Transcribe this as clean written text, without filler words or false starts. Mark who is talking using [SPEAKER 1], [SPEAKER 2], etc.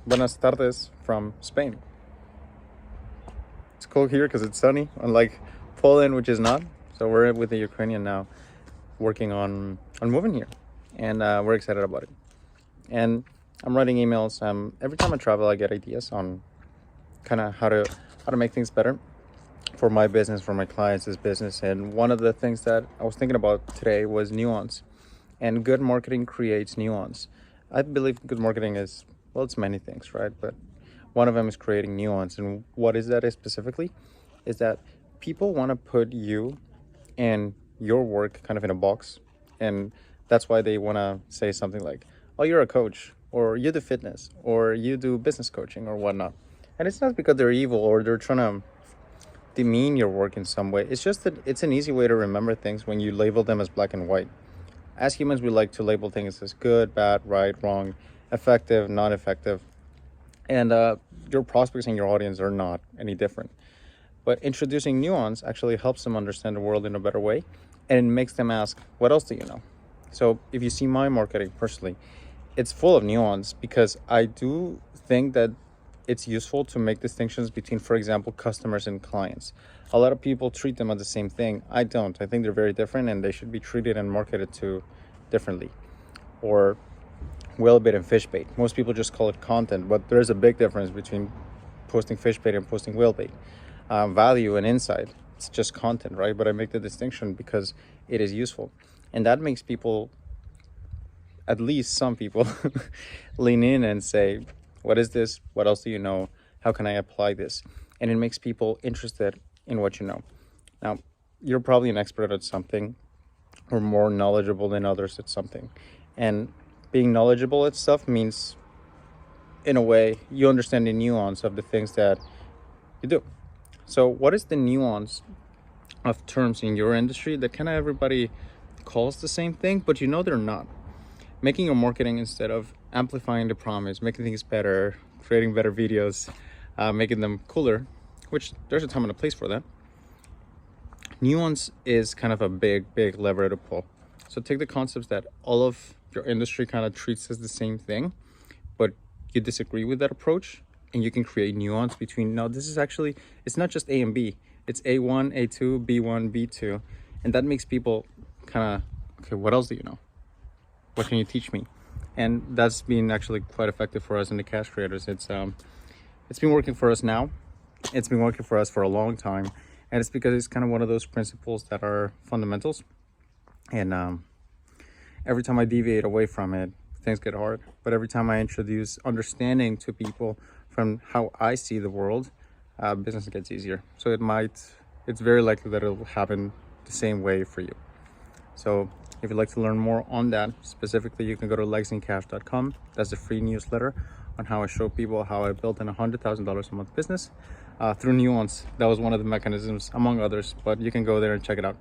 [SPEAKER 1] Buenas tardes from Spain. It's cold here because it's sunny, unlike Poland, which is not. So we're with the Ukrainian now, working on moving here, and we're excited about it. And I'm writing emails. Every time I travel, I get ideas on kind of how to make things better for my business, for my clients' business. And one of the things that I was thinking about today was nuance. And good marketing creates nuance. I believe good marketing is, well, it's many things, right? But one of them is creating nuance. And what is that specifically? Is that people want to put you and your work kind of in a box. And that's why they want to say something like, oh, you're a coach, or you do fitness, or you do business coaching, or whatnot. And it's not because they're evil or they're trying to demean your work in some way. It's just that it's an easy way to remember things when you label them as black and white. As humans, we like to label things as good, bad, right, wrong, effective, not effective. And your prospects and your audience are not any different. But introducing nuance actually helps them understand the world in a better way. And it makes them ask, what else do you know? So if you see my marketing personally, it's full of nuance because I do think that it's useful to make distinctions between, for example, customers and clients. A lot of people treat them as the same thing. I don't. I think they're very different and they should be treated and marketed to differently. Or whale bait and fish bait. Most people just call it content, but there's a big difference between posting fish bait and posting whale bait. Value and insight, it's just content, right? But I make the distinction because it is useful. And that makes people, at least some people, lean in and say, what is this? What else do you know? How can I apply this? And it makes people interested in what you know. Now, you're probably an expert at something or more knowledgeable than others at something. And being knowledgeable at stuff means, in a way, you understand the nuance of the things that you do. So what is the nuance of terms in your industry that kind of everybody calls the same thing, but you know they're not? Making your marketing, instead of amplifying the promise, making things better, creating better videos, making them cooler, which there's a time and a place for that. Nuance is kind of a big lever to pull. So take the concepts that all of your industry kind of treats as the same thing, but you disagree with that approach, and you can create nuance between, no, this is actually, it's not just A and B, it's A1, A2, B1, B2. And that makes people kind of, okay, what else do you know? What can you teach me? And that's been actually quite effective for us in the Cash creators. It's been working for us now. It's been working for us for a long time. And it's because it's kind of one of those principles that are fundamentals. And every time I deviate away from it, things get hard. But every time I introduce understanding to people from how I see the world, business gets easier. So it's very likely that it'll happen the same way for you. So if you'd like to learn more on that specifically, you can go to legacycash.com. That's the free newsletter on how I show people how I built an $100,000 a month business through Nuance. That was one of the mechanisms, among others, but you can go there and check it out.